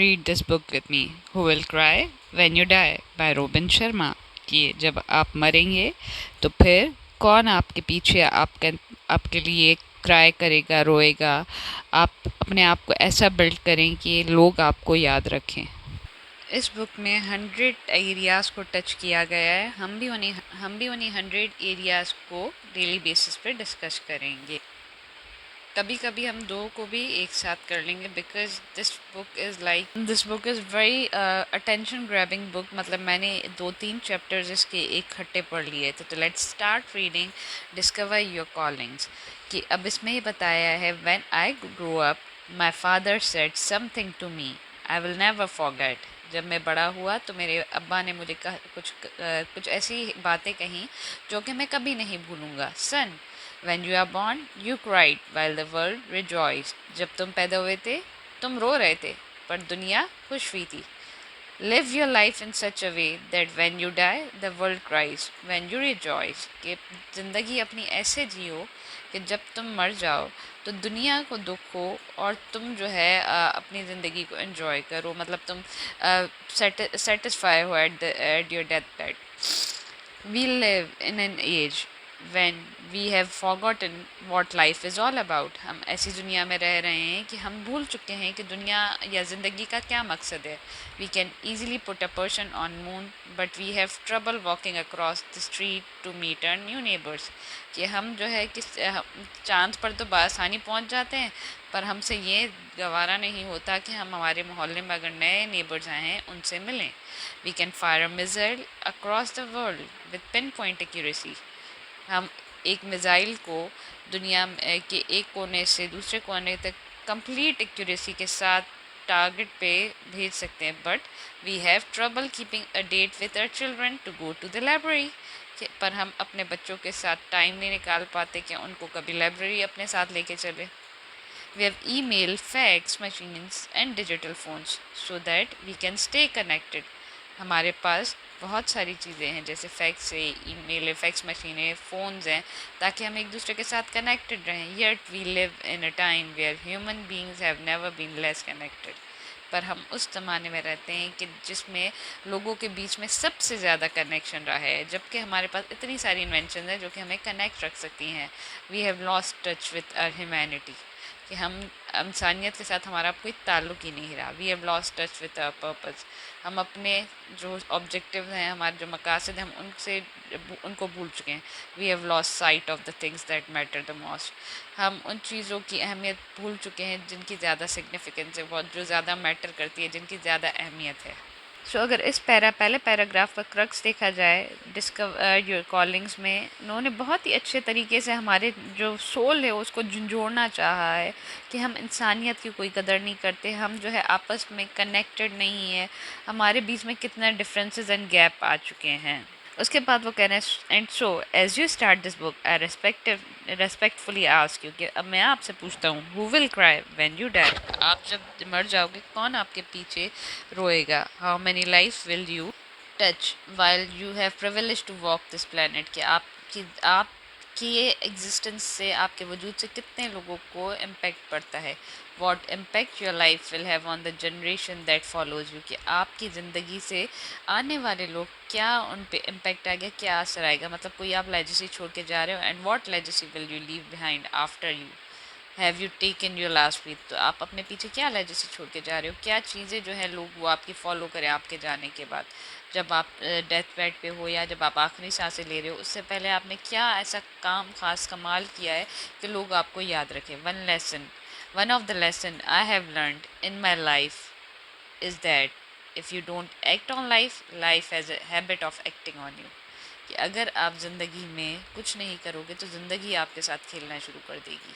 read this book with me, Who Will Cry When You Die by robin Sharma. कि जब आप मरेंगे तो फिर कौन आपके पीछे आपके लिए क्राई करेगा, रोएगा। आप अपने आप को ऐसा बिल्ड करें कि लोग आपको याद रखें। इस बुक में 100 एरियाज़ को टच किया गया है। हम भी उन्हीं 100 एरियाज़ को डेली बेसिस पे डिस्कस करेंगे। कभी कभी हम दो को भी एक साथ कर लेंगे, because this book is very attention grabbing book. मतलब मैंने 2-3 चैप्टर्स इसके इकट्ठे पढ़ लिए थे। तो let's start reading discover your callings. कि अब इसमें ये बताया है, when I grow up my father said something to me I will never forget. जब मैं बड़ा हुआ तो मेरे अब्बा ने मुझे कुछ ऐसी बातें कहीं जो कि मैं कभी नहीं भूलूंगा। सन, When you are born, you cried while the world rejoiced. जब तुम पैदा हुए थे तुम रो रहे थे पर दुनिया खुश हुई थी। Live your life in such a way that when you die, the world cries when you rejoice. कि ज़िंदगी अपनी ऐसे जियो कि जब तुम मर जाओ तो दुनिया को दुख हो और तुम जो है अपनी ज़िंदगी को एंजॉय करो। मतलब तुम सेटिस्फाई हो at your death bed. We live in an age when we have forgotten what life is all about. हम ऐसी दुनिया में रह रहे हैं कि हम भूल चुके हैं कि दुनिया या ज़िंदगी का क्या मकसद है। We can easily put a person on moon, but we have trouble walking across the street to meet our new neighbors. कि हम जो है कि चांद पर तो बआसानी पहुंच जाते हैं, पर हमसे ये गवारा नहीं होता कि हम हमारे मोहल्ले में अगर नए नेबर्स आए हैं उनसे मिलें। We can fire a missile across the world with pinpoint accuracy. हम एक मिज़ाइल को दुनिया के एक कोने से दूसरे कोने तक कंप्लीट एक्यूरेसी के साथ टारगेट पे भेज सकते हैं। But we have trouble keeping a date with our children to go to the library. पर हम अपने बच्चों के साथ टाइम नहीं निकाल पाते कि उनको कभी लाइब्रेरी अपने साथ लेके चले। We have email, fax machines and digital phones so that we can stay connected. हमारे पास बहुत सारी चीज़ें हैं, जैसे फैक्स है, ईमेल है, फैक्स मशीन है, फ़ोन्स हैं, ताकि हम एक दूसरे के साथ कनेक्टेड रहें। Yet we live in a time where human beings have never been less connected. पर हम उस ज़माने में रहते हैं कि जिसमें लोगों के बीच में सबसे ज़्यादा कनेक्शन रहा है, जबकि हमारे पास इतनी सारी इन्वेंशन हैं जो कि हमें कनेक्ट रख सकती हैं। We have lost touch with our humanity. कि हम इंसानियत के साथ हमारा कोई ताल्लुक़ ही नहीं रहा। We have lost touch with our purpose. हम अपने जो ऑब्जेक्टिव हैं, हमारे जो मकासद हैं, हम उनको भूल चुके हैं। We have lost sight of the things that matter the most. हम उन चीज़ों की अहमियत भूल चुके हैं जिनकी ज़्यादा सिग्निफिकेंस है, बहुत जो ज़्यादा मैटर करती है, जिनकी ज़्यादा अहमियत है। अगर इस पहले पैराग्राफ का क्रक्स देखा जाए डिस्कवर योर कॉलिंग्स में, उन्होंने बहुत ही अच्छे तरीके से हमारे जो सोल है उसको झंझोड़ना चाहा है कि हम इंसानियत की कोई कदर नहीं करते, हम जो है आपस में कनेक्टेड नहीं है, हमारे बीच में कितना डिफरेंसेस एंड गैप आ चुके हैं। उसके बाद वो कह रहे हैं, and so as you start this book I respectfully ask you, कि अब मैं आपसे पूछता हूँ, who will cry when you die. आप जब मर जाओगे कौन आपके पीछे रोएगा। How many life will you touch while you have privilege to walk this planet. कि आपकी ये एग्जिस्टेंस से, आपके वजूद से कितने लोगों को इम्पेक्ट पड़ता है। What impact your life will have on the generation that follows you. कि आपकी ज़िंदगी से आने वाले लोग क्या उन पे इम्पेक्ट आ गया, क्या असर आएगा। मतलब कोई आप लेजेसी छोड़ के जा रहे हो, and what legacy will you leave behind after you have you taken your last breath. तो आप अपने पीछे क्या लेजेसी छोड़ के जा रहे हो, क्या चीज़ें जो है लोग वो आपकी फॉलो करें आपके जाने के बाद, जब आप डेथ बेड पे हो या जब आप आखिरी सांसें ले रहे हो, उससे पहले आपने क्या ऐसा काम खास कमाल किया है कि लोग आपको याद रखें। One of the lesson I have learned in my life is that if you don't act on life, life has a habit of acting on you. कि अगर आप ज़िंदगी में कुछ नहीं करोगे तो ज़िंदगी आपके साथ खेलना शुरू कर देगी।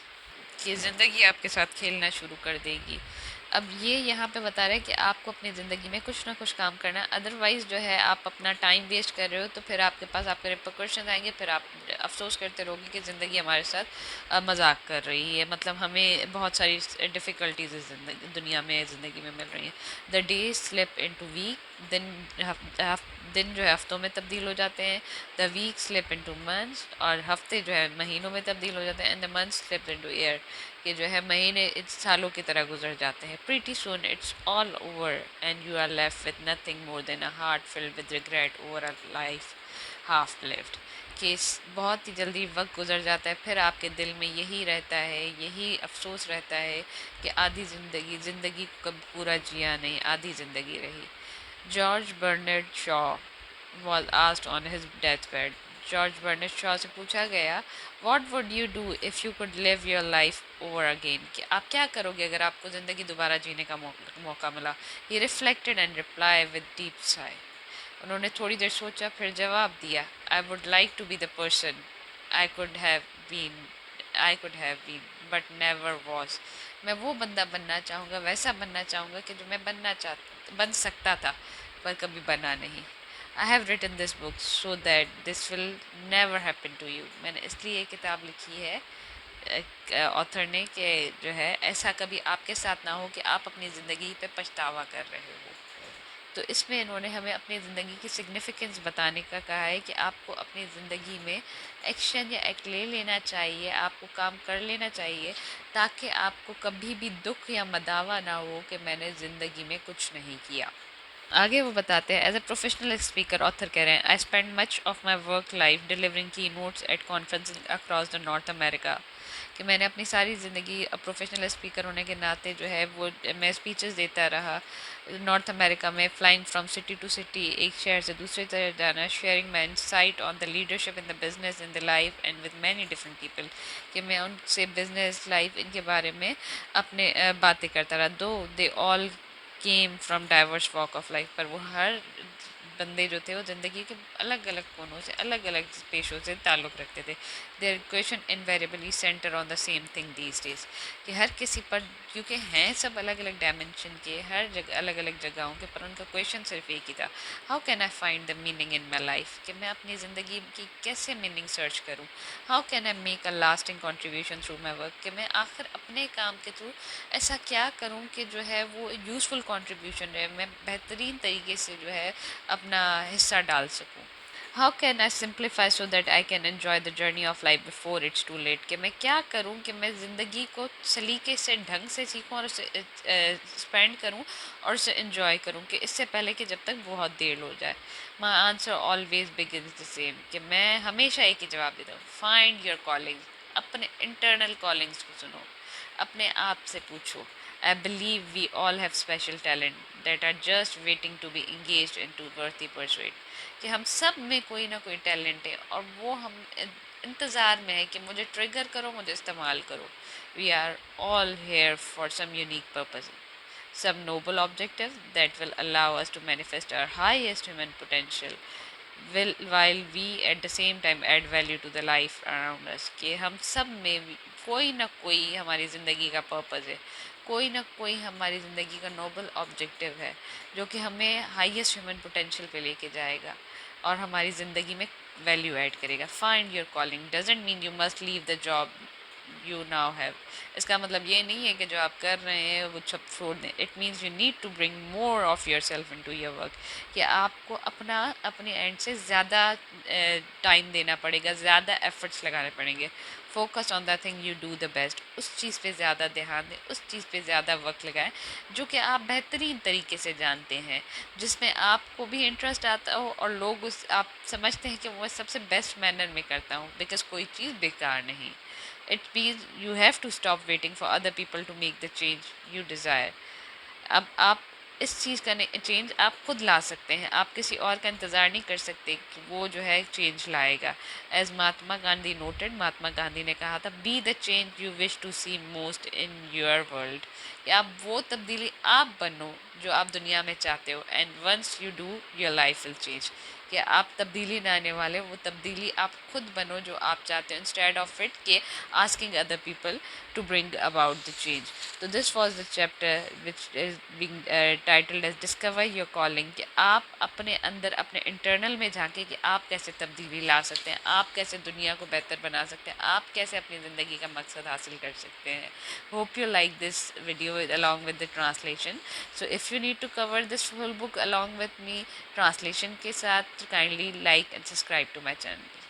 कि ज़िंदगी आपके साथ खेलना शुरू कर देगी। अब ये यहाँ पे बता रहे हैं कि आपको अपनी ज़िंदगी में कुछ ना कुछ काम करना है, अदरवाइज़ जो है आप अपना टाइम वेस्ट कर रहे हो तो फिर आपके पास आपके रिपरकशन आएंगे, फिर आप अफसोस करते रहोगे कि ज़िंदगी हमारे साथ मजाक कर रही है। मतलब हमें बहुत सारी डिफ़िकल्टीज़ दुनिया में ज़िंदगी में मिल रही हैं। The day slip in to week दिन दिन जो है हफ्तों में तब्दील हो जाते हैं, the week slip into months, और हफ्ते जो है महीनों में तब्दील हो जाते हैं, and the months slip into year, कि जो है महीने इस सालों की तरह गुजर जाते हैं. Pretty soon it's all over and you are left with nothing more than a heart filled with regret over a life half lived. कि बहुत ही जल्दी वक्त गुजर जाता है, फिर आपके दिल में यही रहता है, यही अफसोस रहता है कि आधी ज़िंदगी ज़िंदगी को कब पूरा जिया नहीं, आधी ज़िंदगी रही. George Bernard Shaw was asked on his deathbed. George Bernard Shaw से पूछा गया, What would you do if you could live your life over again? कि आप क्या करोगे अगर आपको ज़िंदगी दोबारा जीने का मौका मिला. He reflected and replied with deep sigh. उन्होंने थोड़ी देर सोचा, फिर जवाब दिया, I would like to be the person I could have been, I could have been, but never was. मैं वो बंदा बनना चाहूँगा, वैसा बनना चाहूँगा कि जो मैं बन सकता था पर कभी बना नहीं. I have written this book so that this will never happen to you. मैंने इसलिए ये किताब लिखी है ऑथर ने कि जो है ऐसा कभी आपके साथ ना हो कि आप अपनी ज़िंदगी पे पछतावा कर रहे हो. तो इसमें इन्होंने हमें अपनी ज़िंदगी की सिग्निफिकेंस बताने का कहा है कि आपको अपनी ज़िंदगी में एक्शन या एक्ट ले लेना चाहिए, आपको काम कर लेना चाहिए, ताकि आपको कभी भी दुख या मदावा ना हो कि मैंने ज़िंदगी में कुछ नहीं किया. आगे वो बताते हैं, as a professional speaker author कह रहे हैं, I spend much of my work life delivering keynotes at conference across the North America. कि मैंने अपनी सारी ज़िंदगी प्रोफेशनल स्पीकर होने के नाते जो है वो मैं स्पीचेस देता रहा नॉर्थ अमेरिका में, flying from city to city, एक शहर से दूसरे तरफ जाना, sharing my insight on the leadership in the business in the life and with many different people. कि मैं उनसे बिजनेस लाइफ इनके बारे में अपने बातें करता रहा. दो they all came from diverse walk of life, पर वो हर बंदे जो थे वो ज़िंदगी के अलग अलग कोनों से, अलग अलग पेशों से ताल्लुक़ रखते थे. Their question invariably centre on the same thing these days. कि हर किसी पर, क्योंकि हैं सब अलग अलग डायमेंशन के, हर जगह अलग अलग जगहों के, पर उनका क्वेश्चन सिर्फ एक ही था, how can I find the meaning in my life. कि मैं अपनी ज़िंदगी की कैसे मीनिंग सर्च करूँ. How can I make a lasting contribution through my work. कि मैं आखिर अपने काम के थ्रू ऐसा क्या करूं कि जो है वो यूज़फुल कंट्रीब्यूशन है, मैं बेहतरीन तरीके से जो है अपना हिस्सा डाल सकूं. How can I simplify so that I can enjoy the journey of life before it's too late. कि मैं क्या करूं कि मैं ज़िंदगी को सलीके से ढंग से सीखूं और उसे स्पेंड करूं और उसे इन्जॉय करूं कि इससे पहले कि जब तक बहुत देर हो जाए. My answer always begins the same. कि मैं हमेशा एक ही जवाब देता हूँ, फाइंड योर कॉलिंग. अपने इंटरनल कॉलिंग्स को सुनो, अपने आप से पूछो. I believe we all have special talent that are just waiting to be engage in to worthy pursuit. कि हम सब में कोई ना कोई टैलेंट है और वो हम इंतज़ार में है कि मुझे ट्रिगर करो, मुझे इस्तेमाल करो. We are all here for some unique purpose, some noble objective that will allow us to manifest our highest human potential, while we at the same time add value to the life around us. कि हम सब में कोई ना कोई हमारी ज़िंदगी का पर्पज़ है, कोई ना कोई हमारी ज़िंदगी का नोबल ऑब्जेक्टिव है जो कि हमें हाईएस्ट ह्यूमन पोटेंशियल पे लेके जाएगा और हमारी ज़िंदगी में वैल्यू ऐड करेगा. Find your calling doesn't mean you must leave the job you now have. इसका मतलब ये नहीं है कि जो आप कर रहे हैं वो सब छोड़ दें. It means you need to bring more of yourself in to your work. कि आपको अपने एंड से ज़्यादा टाइम देना पड़ेगा, ज़्यादा एफर्ट्स लगाने पड़ेंगे. Focus on the thing you do the best. उस चीज़ पे ज़्यादा ध्यान दें, उस चीज़ पे ज़्यादा वक्त लगाएं जो कि आप बेहतरीन तरीके से जानते हैं, जिसमें आपको भी इंटरेस्ट आता हो और लोग उस आप समझते हैं कि वो सबसे बेस्ट मैनर में करता हूँ. बिकॉज कोई चीज़ बेकार नहीं. It means you have to stop waiting for other people to make the change you desire. अब आप इस चीज़ का चेंज आप खुद ला सकते हैं. आप किसी और का इंतज़ार नहीं कर सकते कि वो जो है चेंज लाएगा. एज महात्मा गांधी नोटेड, महात्मा गांधी ने कहा था, be the change you wish to see most in your world. कि आप वो तब्दीली आप बनो जो आप दुनिया में चाहते हो, and once you do your life will change. कि कि आप तब्दीली ना आने वाले, वो तब्दीली आप खुद बनो जो आप चाहते हो, इंस्टेड ऑफ इट के asking other people to bring about the change. तो this was the chapter which is being titled as discover your calling, कि आप अपने अंदर अपने इंटरनल में झांके कि आप कैसे तब्दीली ला सकते हैं, आप कैसे दुनिया को बेहतर बना सकते हैं, आप कैसे अपनी ज़िंदगी का मकसद हासिल कर सकते हैं। Hope you like this video along with the translation. So if you need to cover this whole book along with me translation के साथ, kindly like and subscribe to my channel.